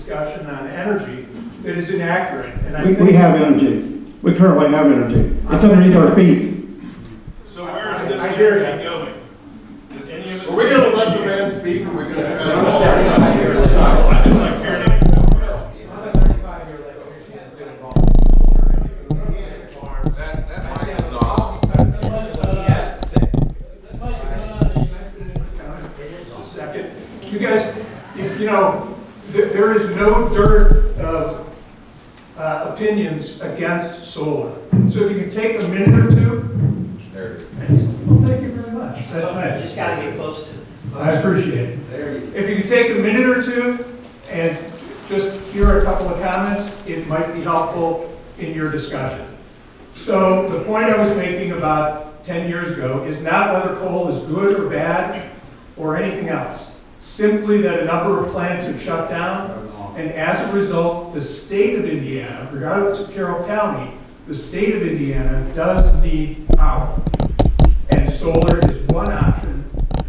discussion on energy that is inaccurate. And I We think have energy. We currently have energy. It's underneath our feet. So where is this I hear energy you. going? Is any of it? Are we gonna let the man speak, or are we gonna cut him off? I'm just not hearing anything. Just a second. You guys, you know, there is no dearth of opinions against solar. So if you can take a minute or two. Well, thank you very much. That's nice. Just gotta get close to it. I appreciate it. If you could take a minute or two and just hear a couple of comments, it might be helpful in your discussion. So the point I was making about 10 years ago is not whether coal is good or bad or anything else. Simply that a number of plants have shut down, and as a result, the state of Indiana, regardless of Carroll County, the state of Indiana does need power. And solar is one option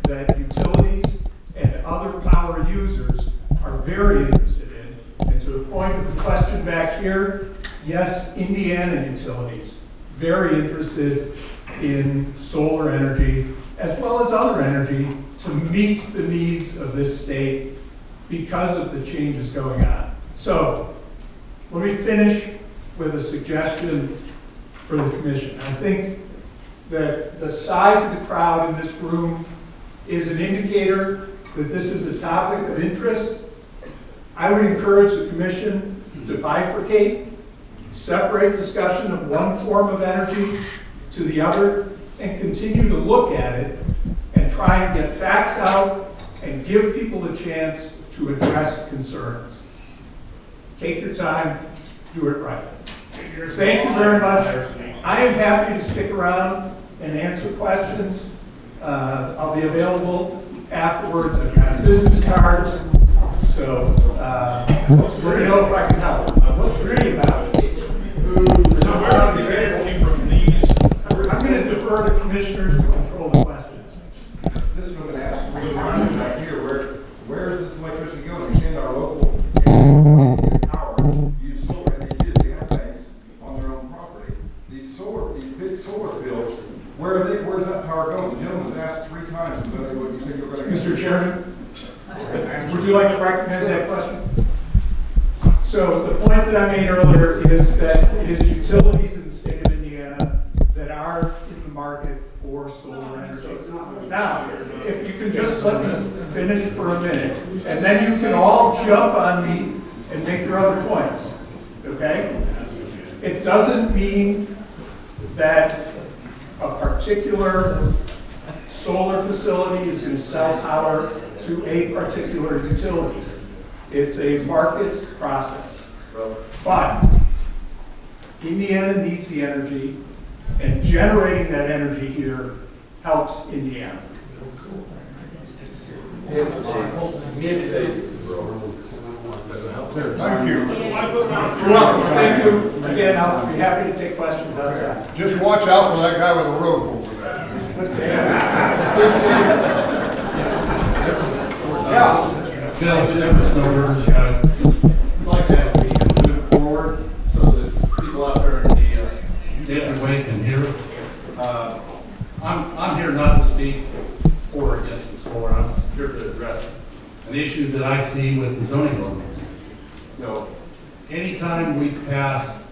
that utilities and other power users are very interested in. And to the point of the question back here, yes, Indiana utilities, very interested in solar energy as well as other energy to meet the needs of this state because of the changes going on. So let me finish with a suggestion for the commission. I think that the size of the crowd in this room is an indicator that this is a topic of interest. I would encourage the commission to bifurcate, separate discussion of one form of energy to the other, and continue to look at it and try and get facts out and give people a chance to address concerns. Take your time, do it right. Thank you very much. I am happy to stick around and answer questions. I'll be available afterwards. I've got business cards, so let me know if I can help. What's great about it? So where is the energy from these? I'm going to defer to commissioners to control the questions. This is what I'm gonna ask, back here, where is this electricity going? You send our local power, use solar, and they have banks on their own property. These big solar fields, where's that power going? The gentleman's asked 3 times, but what you said you were gonna. Mr. Chairman, would you like to recognize that question? So the point that I made earlier is that it is utilities in the state of Indiana that are in the market for solar energy. Now, if you can just let me finish for a minute, and then you can all jump on me and make your other points, okay? It doesn't mean that a particular solar facility is going to sell power to a particular utility. It's a market process. But Indiana needs the energy, and generating that energy here helps Indiana. Thank you. You're welcome. Thank you. Again, I'll be happy to take questions outside. Just watch out for that guy with the rope over there. Yeah. Bill, just I'd like to ask you to move forward so that people out there in the daily way can hear. I'm here not to speak for or against the solar. I'm here to address an issue that I see with the zoning ordinance. You know, anytime we pass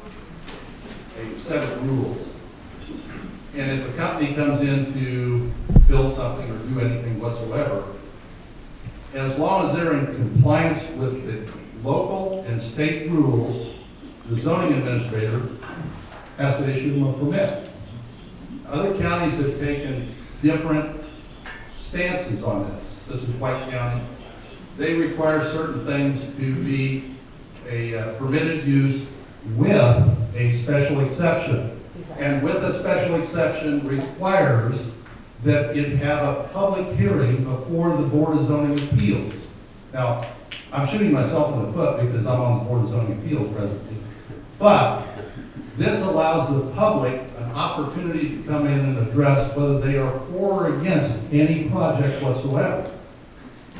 a set of rules, and if a company comes in to build something or do anything whatsoever, as long as they're in compliance with the local and state rules, the zoning administrator has to issue them a permit. Other counties have taken different stances on this, such as White County. They require certain things to be a permitted use with a special exception. And with a special exception requires that it have a public hearing before the Board of Zoning Appeals. Now, I'm shooting myself in the foot because I'm on the Board of Zoning Appeals presently. But this allows the public an opportunity to come in and address whether they are for or against any project whatsoever.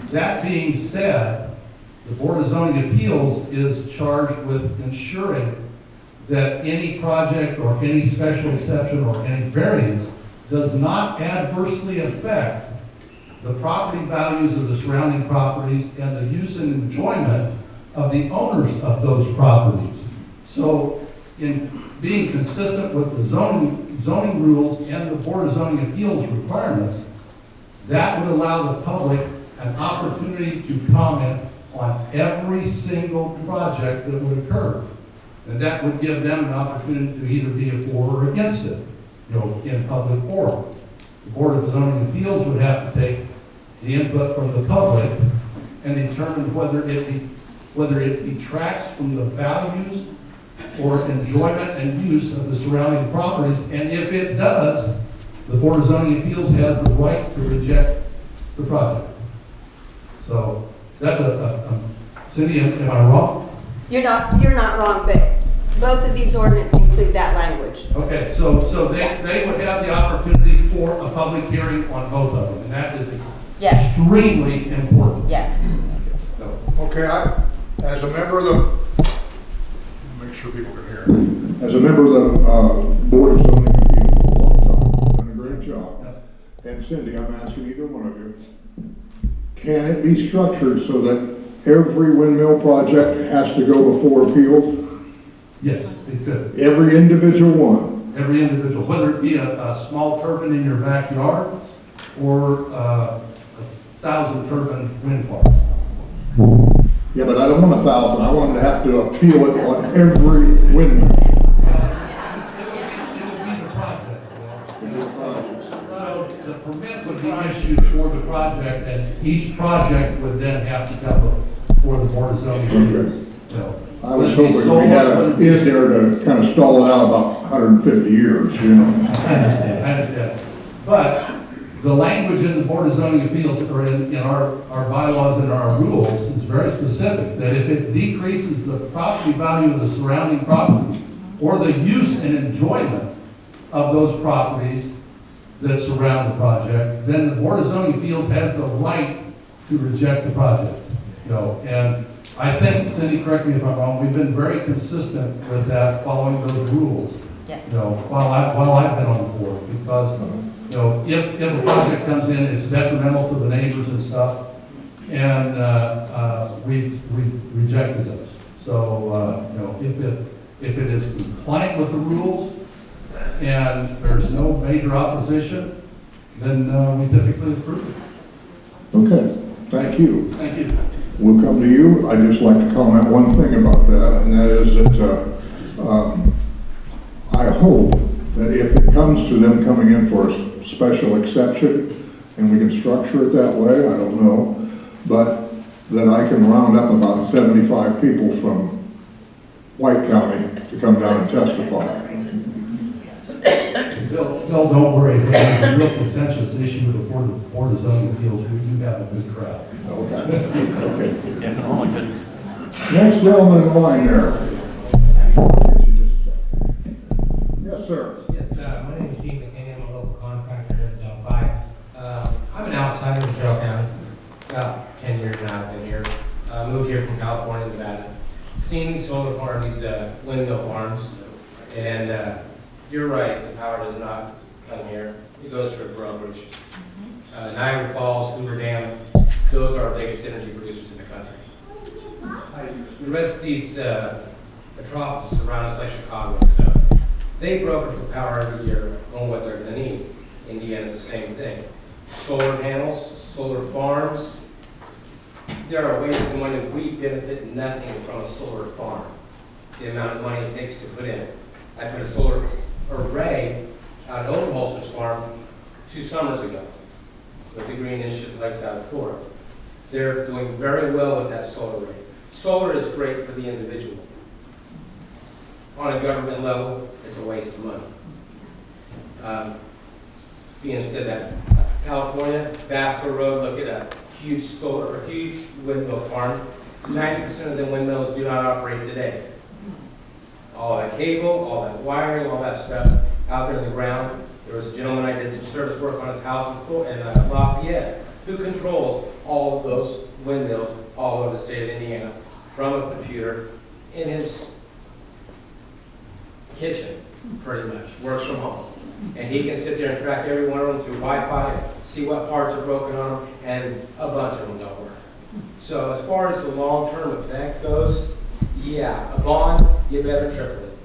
That being said, The Board of Zoning Appeals is charged with ensuring that any project or any special exception or any variance does not adversely affect the property values of the surrounding properties and the use and enjoyment of the owners of those properties. So in being consistent with the zoning rules and the Board of Zoning Appeals requirements, that would allow the public an opportunity to comment on every single project that would occur. And that would give them an opportunity to either be for or against it, in public forum. The Board of Zoning Appeals would have to take the input from the public and determine whether it detracts from the values or enjoyment and use of the surrounding properties. And if it does, the Board of Zoning Appeals has the right to reject the project. So that's Cindy, am I wrong? You're not wrong, but both of these ordinances include that language. Okay, so they would have the opportunity for a public hearing on both of them, and that is Yes. extremely important. Yes. So, Okay, as a member of the, make sure people can hear. As a member of the Board of Zoning Appeals for a long time, done a great job. And Cindy, I'm asking either one of you, can it be structured so that every windmill project has to go before appeals? yes, it could. Every individual one? Every individual, whether it be a small turbine in your backyard or a 1,000 turbine wind farm. Yeah, but I don't want 1,000, I want them to have to appeal it on every windmill. So the permit would be issued for the project, and each project would then have to come before the Board of Zoning Appeals. I was hoping we had a in there to kind of stall it out about 150 years, I understand. But the language in the Board of Zoning Appeals, or in our bylaws and our rules, is very specific, that if it decreases the property value of the surrounding properties or the use and enjoyment of those properties that surround the project, then the Board of Zoning Appeals has the right to reject the project. And I think, Cindy, correct me if I'm wrong, we've been very consistent with that, following those rules. Yes. While I've been on the board, because if a project comes in, it's detrimental to the neighbors and stuff, and we've rejected those. So if it is compliant with the rules and there's no major opposition, then we typically approve it. Okay, thank you. Thank you. We'll come to you. I'd just like to comment one thing about that, and that is that I hope that if it comes to them coming in for a special exception, and we can structure it that way, I don't know, but that I can round up about 75 people from White County to come down and testify. Bill, don't worry, if there's a real contentious issue before the Board of Zoning Appeals, we do have a good crowd. Okay. Next gentleman in line there. Yes, sir. Yes, my name is Steve McKinney. I'm a local contractor here in Delphi. I'm an outsider of Carroll County. About 10 years now I've been here. Moved here from California, Nevada. Seen these solar farms, these windmill farms, and you're right, the power does not come here. It goes through a brokerage. Niagara Falls, Hoover Dam, those are our biggest energy producers in the country. The rest of these metropolises around us, like Chicago and stuff, they broker for power every year on what they're going to need. Indiana's the same thing. Solar panels, solar farms. There are ways of money. We benefit nothing from a solar farm. The amount of money it takes to put in. I put a solar array out at Overholser's farm 2 summers ago with the Green Initiative Lights out of Florida. They're doing very well with that solar array. Solar is great for the individual. On a government level, it's a waste of money. Being said that, California, Vasco Road, look at a huge solar, or huge windmill farm. 90% of the windmills do not operate today. All that cable, all that wiring, all that stuff out there in the ground. There was a gentleman I did some service work on his house in Lafayette who controls all of those windmills all over the state of Indiana from a computer in his kitchen, pretty much, works from home. And he can sit there and track every one of them through Wi-Fi, and see what parts are broken on them, and a bunch of them don't work. So as far as the long-term effect goes, yeah, a bond, you better triple it.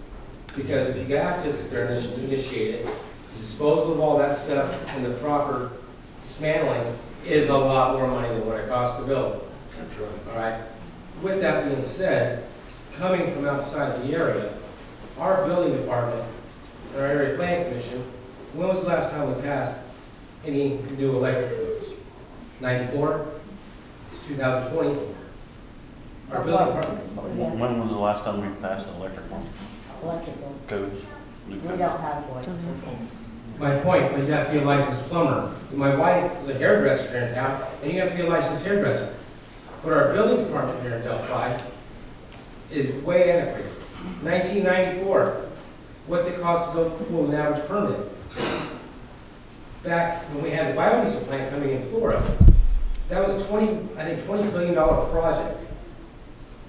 Because if you have to sit there and initiate it, the disposal of all that stuff and the proper dismantling is a lot more money than what it costs to build. That's right. All right. With that being said, coming from outside the area, our building department, our area plan commission, when was the last time we passed any new electric codes? 94? It's 2024. Our building department. When was the last time we passed electric Electrical. codes? We don't have one. My point, but you have to be a licensed plumber. My wife is a hairdresser here in town, and you have to be a licensed hairdresser. But our building department here in Delphi is way antiquated. 1994, what's it cost to pull an average permit? Back when we had the biodiesel plant coming in Florida, that was a $20 billion project.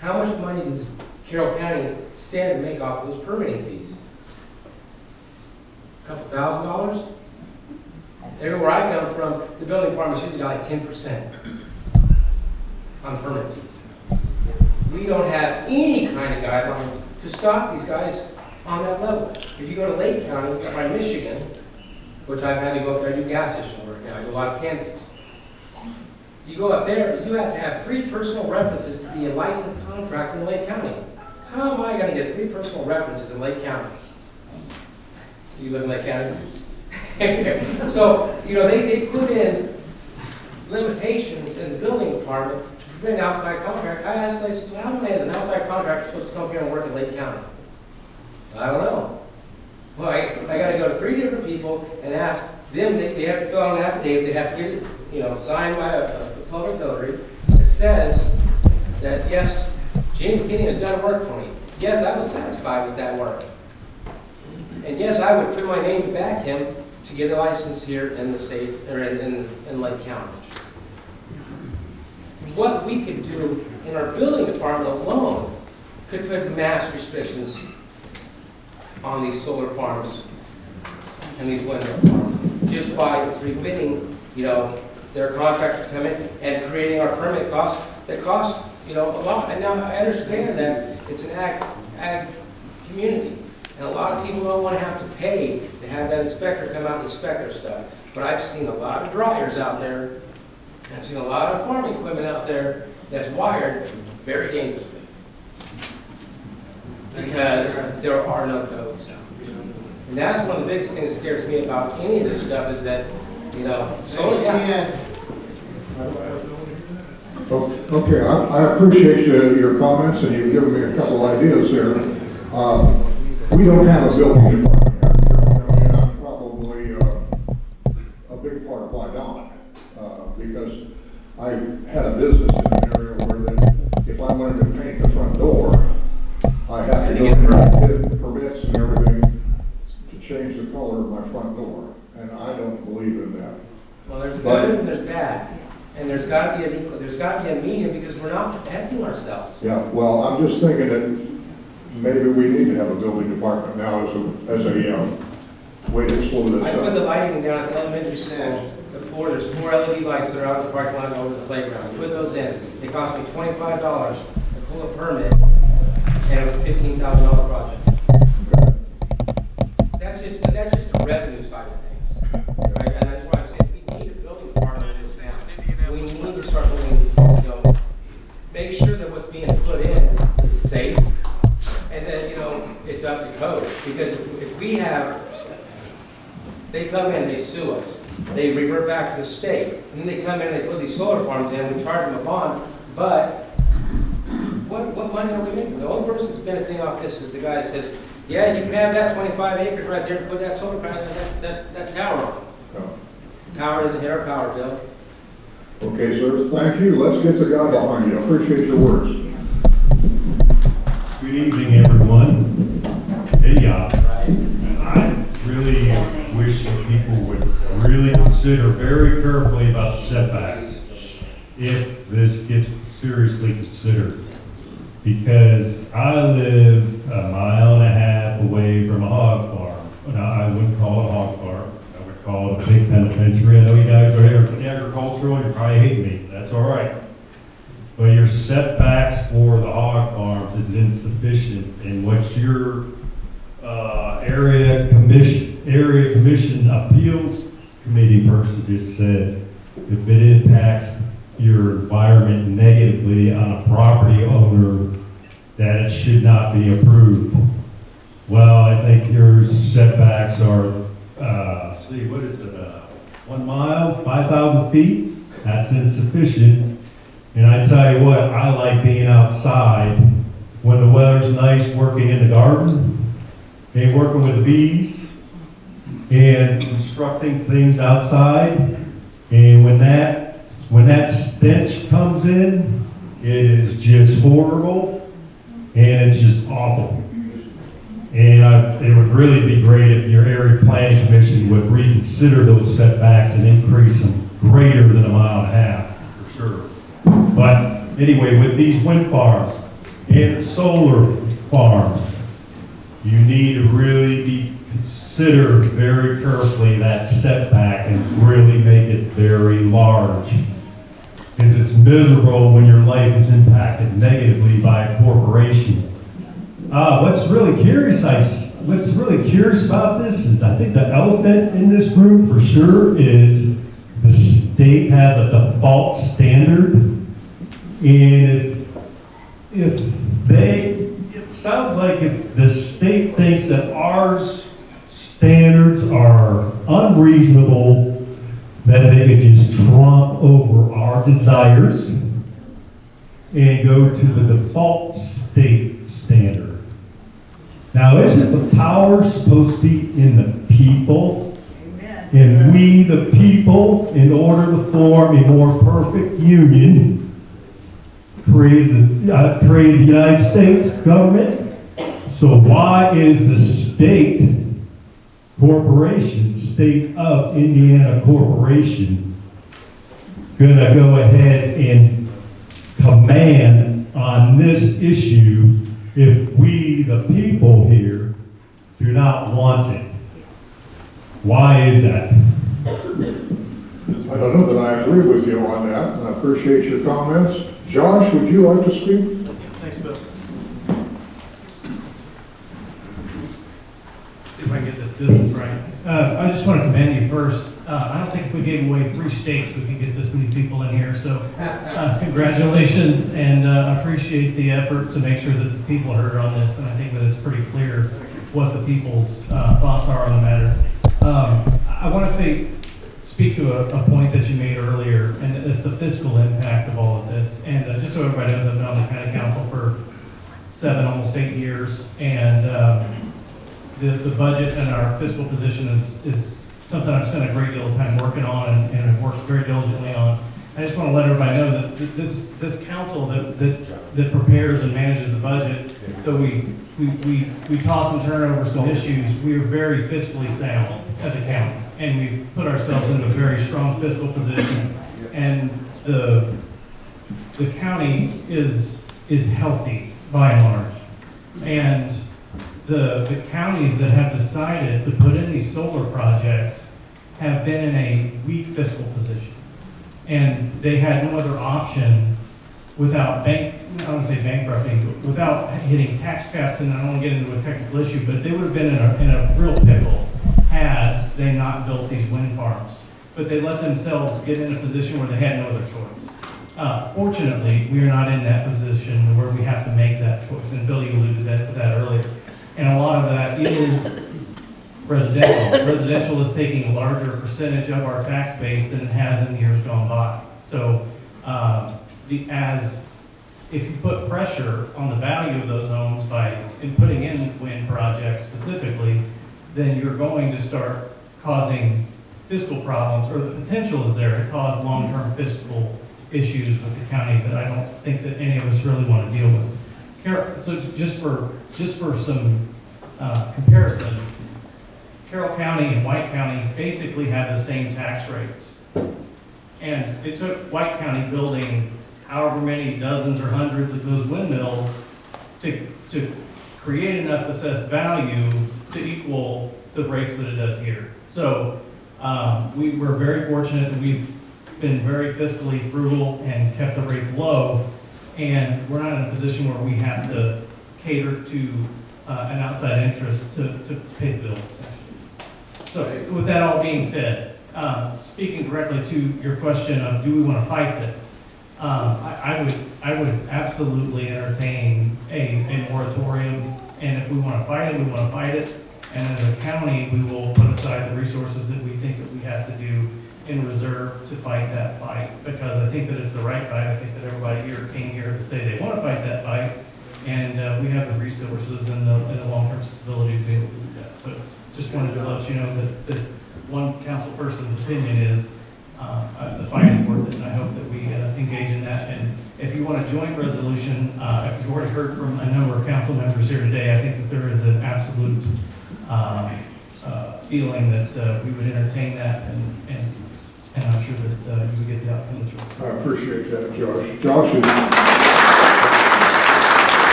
How much money did this Carroll County stand to make off those permitting fees? A couple $1,000s? Everywhere I come from, the building department's usually got like 10% on permit fees. We don't have any kind of guidelines to stop these guys on that level. If you go to Lake County, up by Michigan, which I've had to go up there and do gas station work, and I do a lot of candidates. You go up there, you have to have 3 personal references to be a licensed contractor in Lake County. How am I going to get 3 personal references in Lake County? You live in Lake County? So, you know, they put in limitations in the building department to prevent outside contract. I asked them, I said, well, how many as an outside contractor supposed to come here and work in Lake County? I don't know. Well, I got to go to 3 different people and ask them. They have to fill out an affidavit. They have to get it, you know, signed by a public notary that says that yes, Gene McKinney has done work for me. Yes, I was satisfied with that work. And yes, I would put my name to back him to get a license here in the state, or in Lake County. What we could do in our building department alone could put mass restrictions on these solar farms and these windmill farms, just by preventing, you know, their contractors to come in and creating our permit costs that cost, you know, a lot. And now I understand that it's an ag community, and a lot of people don't want to have to pay to have that inspector come out and inspect their stuff. But I've seen a lot of dryers out there, and I've seen a lot of farm equipment out there that's wired very dangerously, because there are no codes. And that's one of the biggest things that scares me about any of this stuff is that, you know, so yeah. Okay, I appreciate your comments, and you've given me a couple ideas there. We don't have a building department here in Carroll County, and I'm probably a big part of why not. Because I had a business in an area where that if I wanted to paint the front door, I have to go and get permits and everything to change the color of my front door, and I don't believe in that. Well, there's good and there's bad. And there's got to be a medium, because we're not protecting ourselves. Yeah, well, I'm just thinking that maybe we need to have a building department now as a way to slow this I put up. the lighting down at the elementary school. There's 4 LED lights that are out in the parking lot and over the playground. I put those in. It cost me $25 to pull a permit, and it was a $15,000 project. That's just the revenue side of things, right? And that's why I'm saying we need a building department in this now. We need to start moving, you know, make sure that what's being put in is safe, and then, you know, it's up to code. Because if we have, they come in, they sue us, they revert back to the state, and then they come in, they put these solar farms in, we charge them a bond, but what money are we making? The only person that's benefiting off this is the guy that says, yeah, you can have that 25 acres right there and put that solar panel, that tower on. Yeah. Power doesn't hit our power bill. Okay, sir, thank you. Let's get the guy behind you. I appreciate your words. Good evening, everyone. Hey, y'all. Right. And I really wish that people would really consider very carefully about the setbacks. if this gets seriously considered. Because I live 1.5 miles away from a hog farm. Now, I wouldn't call it a hog farm. I would call it a big penitentiary. I know you guys are here for the agricultural, you probably hate me. That's all right. But your setbacks for the hog farms is insufficient, and what your area commission appeals committee person just said, if it impacts your environment negatively on a property owner, that it should not be approved. Well, I think your setbacks are, what is it, 1 mile, 5,000 feet? That's insufficient. And I tell you what, I like being outside when the weather's nice, working in the garden, and working with the bees, and constructing things outside. And when that stench comes in, it is just horrible, and it's just awful. And it would really be great if your area planning commission would reconsider those setbacks and increase them greater than 1.5 miles, for sure. But anyway, with these wind farms and solar farms, you need to really consider very carefully that setback and really make it very large. Because it's miserable when your life is impacted negatively by a corporation. What's really curious about this is, I think the elephant in this room for sure is the state has a default standard, and it sounds like if the state thinks that our standards are unreasonable, that they could just trump over our desires and go to the default state standard. Now, isn't the power supposed to be in the people? Amen. And we, the people, in order to form a more perfect union, created the United States government? So why is the state corporation, State of Indiana Corporation, gonna go ahead and command on this issue if we, the people here, do not want it? Why is that? I don't know that I agree with you on that, and I appreciate your comments. Josh, would you like to speak? Thanks, Bill. See if I can get this distance right. I just want to commend you first. I don't think if we gave away 3 states, we could get this many people in here. So congratulations, and I appreciate the effort to make sure that the people are heard on this. And I think that it's pretty clear what the people's thoughts are on the matter. I want to speak to a point that you made earlier, and it's the fiscal impact of all of this. And just so everybody knows, I've been on the county council for 7, almost 8 years, and the budget and our fiscal position is something I've spent a great deal of time working on and have worked very diligently on. I just want to let everybody know that this council that prepares and manages the budget, though we toss and turn over some issues, we are very fiscally sound as a county, and we've put ourselves in a very strong fiscal position, and the county is healthy by and large. And the counties that have decided to put in these solar projects have been in a weak fiscal position. And they had no other option without I don't want to say bankrupting, but without hitting tax caps, and I don't want to get into a technical issue, but they would have been in a real pickle had they not built these wind farms. But they let themselves get in a position where they had no other choice. Fortunately, we are not in that position where we have to make that choice, and Bill, you alluded to that earlier. And a lot of that is residential. Residential is taking a larger percentage of our tax base than it has in years gone by. So if you put pressure on the value of those homes in putting in wind projects specifically, then you're going to start causing fiscal problems, or the potential is there to cause long-term fiscal issues with the county that I don't think that any of us really want to deal with. So just for some comparison, Carroll County and White County basically have the same tax rates. And it took White County building however many dozens or hundreds of those windmills to create enough assessed value to equal the rates that it does here. So we were very fortunate that we've been very fiscally frugal and kept the rates low, and we're not in a position where we have to cater to an outside interest to pay the bills, essentially. So with that all being said, speaking directly to your question of do we want to fight this, I would absolutely entertain a moratorium, and if we want to fight it, we want to fight it. And as a county, we will put aside the resources that we think that we have to do in reserve to fight that fight, because I think that it's the right fight. I think that everybody here came here to say they want to fight that fight, and we have the resources and the long-term stability to be able to do that. So just wanted to let you know that one council person's opinion is the fight is worth it, and I hope that we engage in that. And if you want a joint resolution, if you've already heard from a number of council members here today, I think that there is an absolute feeling that we would entertain that, and I'm sure that you would get the outcome that you want. I appreciate that, Josh. Josh is a member of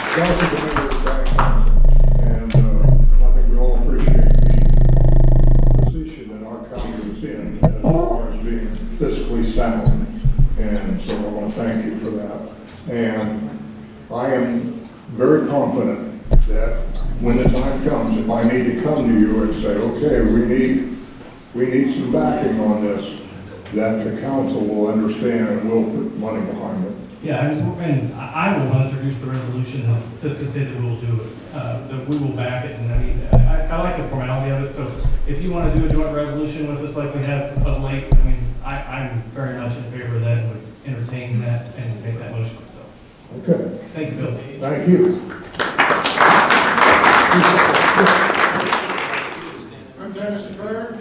the County Council, and I think we all appreciate the position that our county is in as far as being fiscally sound, and so I want to thank you for that. And I am very confident that when the time comes, if I need to come to you and say, okay, we need some backing on this, that the council will understand and will put money behind it. Yeah, and I will introduce the resolution to say that we will do it, that we will back it. And I mean, I like the formality of it, so if you want to do a joint resolution with us like we have of late, I mean, I'm very much in favor of that and would entertain that and make that motion myself. Okay. Thank you, Bill. Thank you. I'm Dennis Strayer,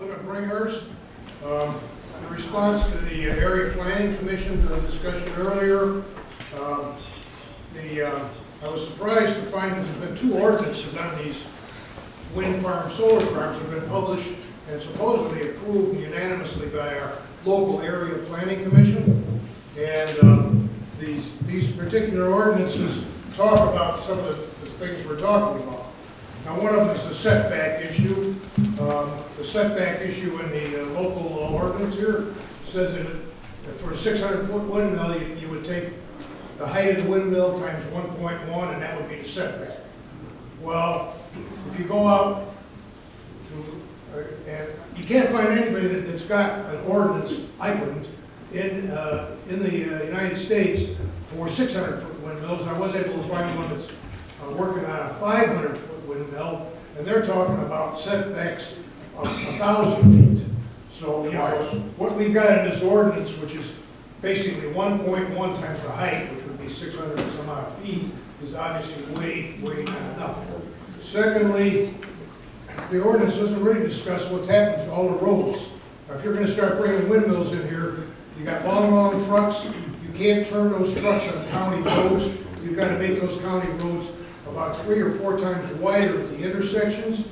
live in Bringhurst. In response to the Area Planning Commission discussion earlier, I was surprised to find that there's been 2 ordinances on these wind farm, solar farms that have been published and supposedly approved unanimously by our local Area Planning Commission. And these particular ordinances talk about some of the things we're talking about. Now, one of them is the setback issue. The setback issue in the local ordinance here says that for a 600-foot windmill, you would take the height of the windmill times 1.1, and that would be the setback. Well, if you go out to, and you can't find anybody that's got an ordinance, I couldn't, in the United States for 600-foot windmills. I was able to find one that's working on a 500-foot windmill, and they're talking about setbacks of 1,000 feet. So, you know, what we've got in this ordinance, which is basically 1.1 times the height, which would be 600 and some odd feet, is obviously way not enough. Secondly, the ordinance doesn't really discuss what's happened to all the roads. Now, if you're going to start bringing windmills in here, you got long trucks. You can't turn those trucks on county roads. You've got to make those county roads about 3 or 4 times wider at the intersections.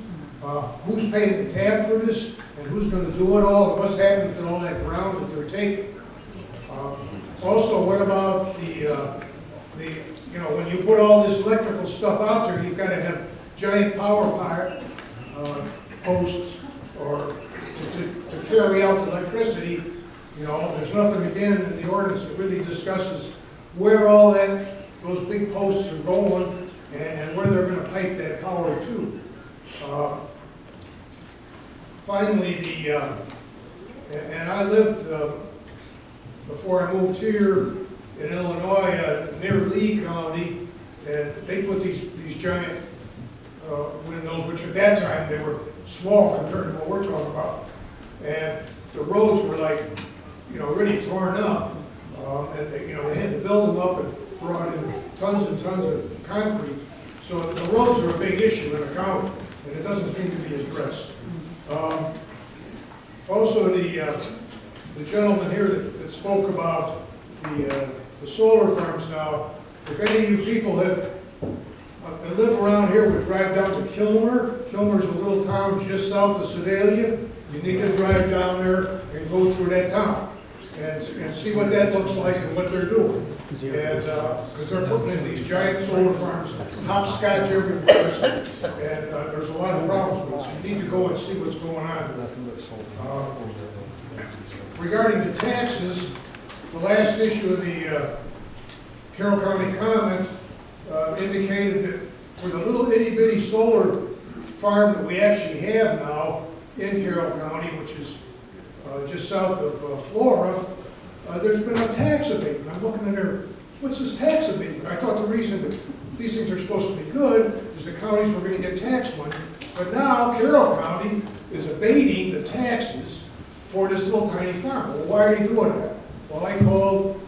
Who's paying the tab for this, and who's going to do it all, and what's happening to all that ground that they're taking? Also, what about you know, when you put all this electrical stuff out there, you've got to have giant power posts or to carry out the electricity. You know, there's nothing again in the ordinance that really discusses where all those big posts are going and where they're going to pipe that power to. Finally, and I lived before I moved here in Illinois near Lee County, and they put these giant windmills, which at that time they were small compared to what we're talking about, and the roads were like, you know, really torn up, and they, you know, they had to build them up and brought in tons and tons of concrete. So the roads are a big issue in the county, and it doesn't seem to be addressed. Also, the gentleman here that spoke about the solar farms. Now, if any of you people that live around here would drive down to Kilmer. Kilmer's a little town just south of Sedalia. You need to drive down there and go through that town and see what that looks like and what they're doing. And, because they're putting in these giant solar farms, hopscotch everywhere, and there's a lot of problems with it. So you need to go and see what's going on. Regarding the taxes, the last issue of the Carroll County comment indicated that for the little itty bitty solar farm that we actually have now in Carroll County, which is just south of Flora, there's been a tax abatement. I'm looking at her, what's this tax abatement? I thought the reason that these things are supposed to be good is the counties were going to get tax money. But now Carroll County is abating the taxes for this little tiny farm. Well, why are they doing that? Well, I called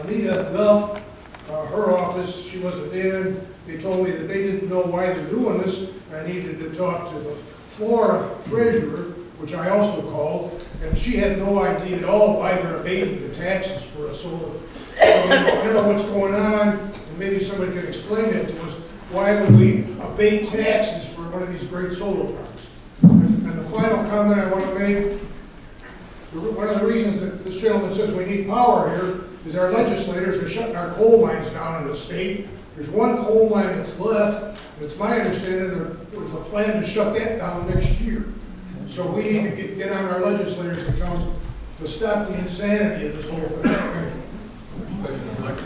Nita Duff, her office, she wasn't in. They told me that they didn't know why they're doing this. I needed to talk to the Flora treasurer, which I also called, and she had no idea at all why they're abating the taxes for a solar. So, I don't know what's going on, and maybe somebody can explain it to us. Why would we abate taxes for one of these great solar farms? And the final comment I want to make, one of the reasons that this gentleman says we need power here is our legislators are shutting our coal mines down in the state. There's one coal mine that's left, and it's my understanding there's a plan to shut that down next year. So we need to get on our legislators and tell them to stop the insanity of this whole thing.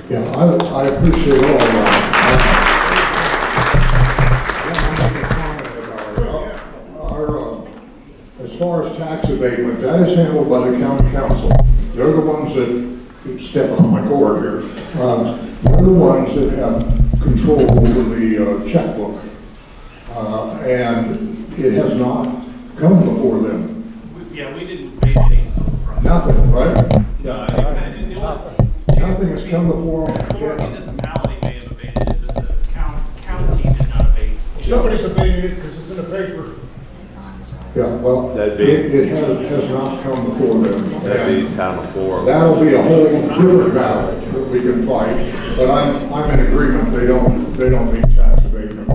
Yeah, I appreciate all that. As far as tax abatement, that is handled by the county council. They're the ones that keep stepping on my cord here. They're the ones that have control over the checkbook. And it has not come before them. Yeah, we didn't make any solar projects. Nothing, right? No, it kind of didn't do it. Nothing has come before them. The municipality may have abated it, but the county did not abate. Somebody's abating it because it's in the paper. Yeah, well, it has not come before them. That'd be time before. That'll be a whole different battle that we can fight, but I'm in agreement, they don't need tax abatement.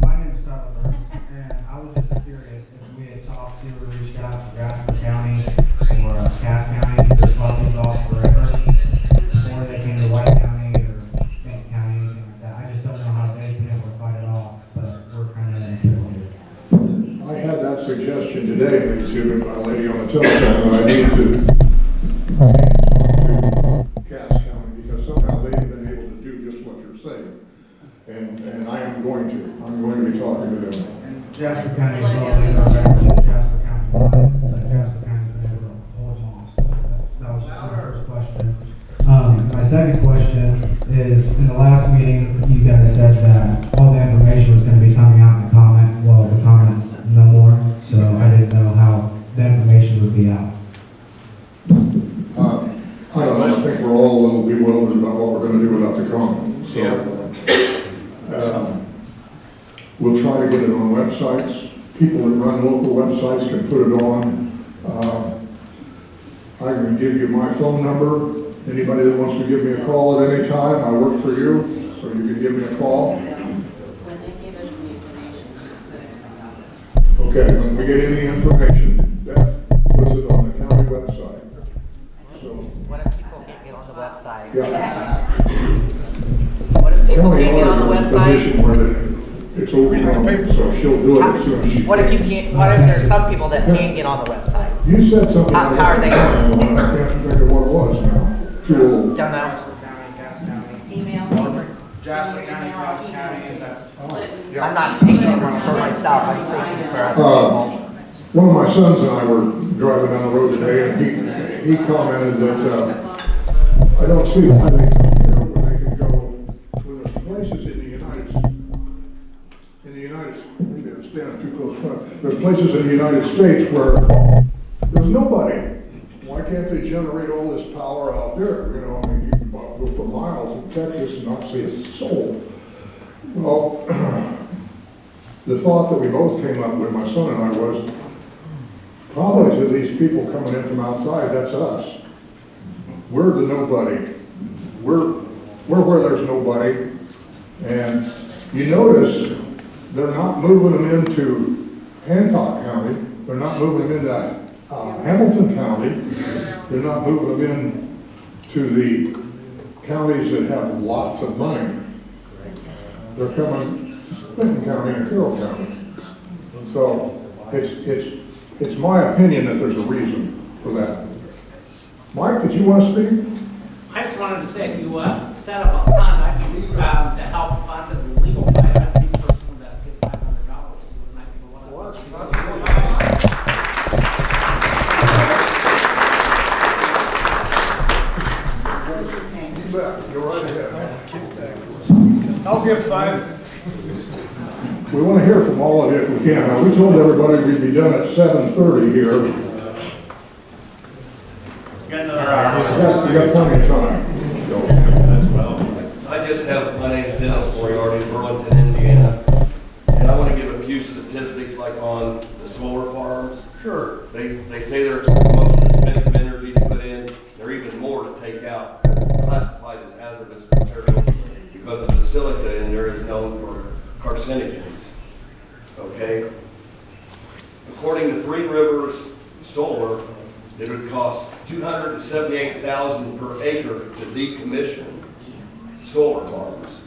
My name is Tyler Burns, and I was just curious if we had talked to or reached out to Jasper County or Cass County to fought these off forever before they came to White County or Benton County, anything like that. I just don't know how they've been able to fight it off, but we're kind of in the middle here. I had that suggestion today made to me by a lady on the telephone that I need to Cass County because somehow they've been able to do just what you're saying. And I'm going to be talking to them. And Jasper County as well, they know that Jasper County, Jasper County's been able to hold them off. So that was my first question. My second question is, in the last meeting, you guys said that all the information was going to be coming out in the comment. Well, the comments no more, so I didn't know how the information would be out. I don't know, I think we're all a little bewildered about what we're going to do without the comment. So we'll try to get it on websites. People that run local websites can put it on. I can give you my phone number. Anybody that wants to give me a call at any time, I work for you, so you can give me a call. When they give us the information, we put it on our website. Okay, when we get any information, Beth puts it on the county website. So, What if people can't get on the website? yeah. What if people County can't get on the auditor's in a website? position where it's overwhelming, so she'll do it as soon as she can. What if you can't, what if there's some people that can't get on the website? You said something. How are they? I can't think of what it was now. Too old. Don't know. Jasper County, Cass County. Email me. Jasper County, Cass County, is that? I'm not speaking for myself, I'm speaking for other people. One of my sons and I were driving down the road today, and he commented that I don't see why they come here when they can go, when there's places in the United States, maybe I'm standing too close front. There's places in the United States where there's nobody. Why can't they generate all this power out there? You know, I mean, you can go for miles in Texas and not see a soul. Well, the thought that we both came up with, my son and I, was probably to these people coming in from outside, that's us. We're the nobody. We're where there's nobody. And you notice they're not moving them into Hancock County. They're not moving them into Hamilton County. They're not moving them in to the counties that have lots of money. They're coming to Clinton County and Carroll County. So it's my opinion that there's a reason for that. Mike, did you want to speak? I just wanted to say, if you set up a fund, I'd be proud to help fund the legal fight. I'd be the person that give $500 to it, and I can go on. You're right ahead. I'll give 5. We want to hear from all of you if we can. Now, we told everybody we'd be done at 7:30 here. Yes, we got plenty of time. So. I just have, my name's Dennis Moriarty, Burlington, Indiana, and I want to give a few statistics like on the solar farms. Sure. They say they're the most expensive energy to put in. They're even more to take out. It's classified as hazardous material because of the silica in there is known for carcinogens. Okay? According to Three Rivers Solar, it would cost $278,000 per acre to decommission solar farms.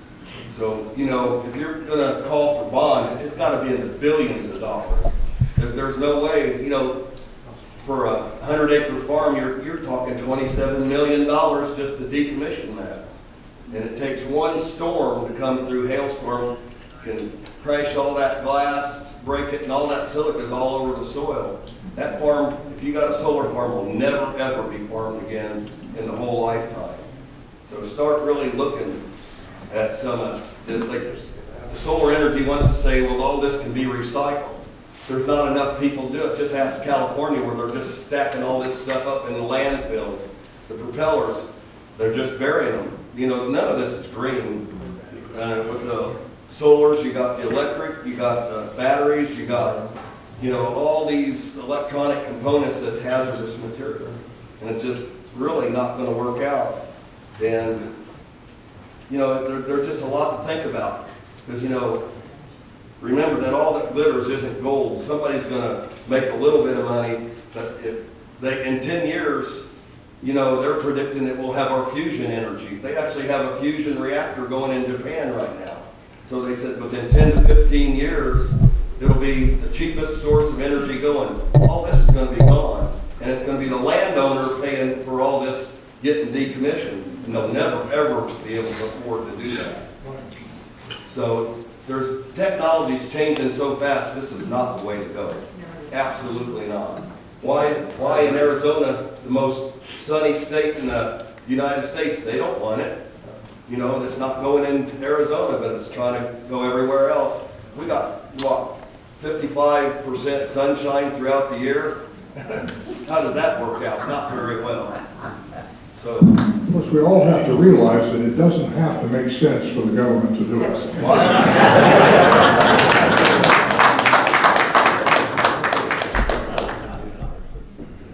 So, you know, if you're gonna call for bonds, it's gotta be in the billions of dollars. There's no way, you know, for a 100-acre farm, you're talking $27 million just to decommission that. And it takes one storm to come through, hailstorm, can crash all that glass, break it, and all that silica is all over the soil. That farm, if you got a solar farm, will never ever be farmed again in the whole lifetime. So start really looking at some of this. Like the solar energy wants to say, well, all this can be recycled. There's not enough people to do it. Just ask California where they're just stacking all this stuff up in the landfills. The propellers, they're just burying them. You know, none of this is green. With the solars, you got the electric, you got the batteries, you got, you know, all these electronic components that's hazardous material. And it's just really not going to work out. And, you know, there's just a lot to think about. Because, you know, remember that all that glitters isn't gold. Somebody's going to make a little bit of money, but if they, in 10 years, you know, they're predicting that we'll have our fusion energy. They actually have a fusion reactor going in Japan right now. So they said within 10 to 15 years, it'll be the cheapest source of energy going. All this is going to be gone. And it's going to be the landowner paying for all this getting decommissioned. And they'll never, ever be able to afford to do that. So there's technology's changing so fast, this is not the way to go. Absolutely not. Why in Arizona, the most sunny state in the United States, they don't want it. You know, it's not going into Arizona, but it's trying to go everywhere else. We got, what, 55% sunshine throughout the year? How does that work out? Not very well. So, of course, we all have to realize that it doesn't have to make sense for the government to do it. Well,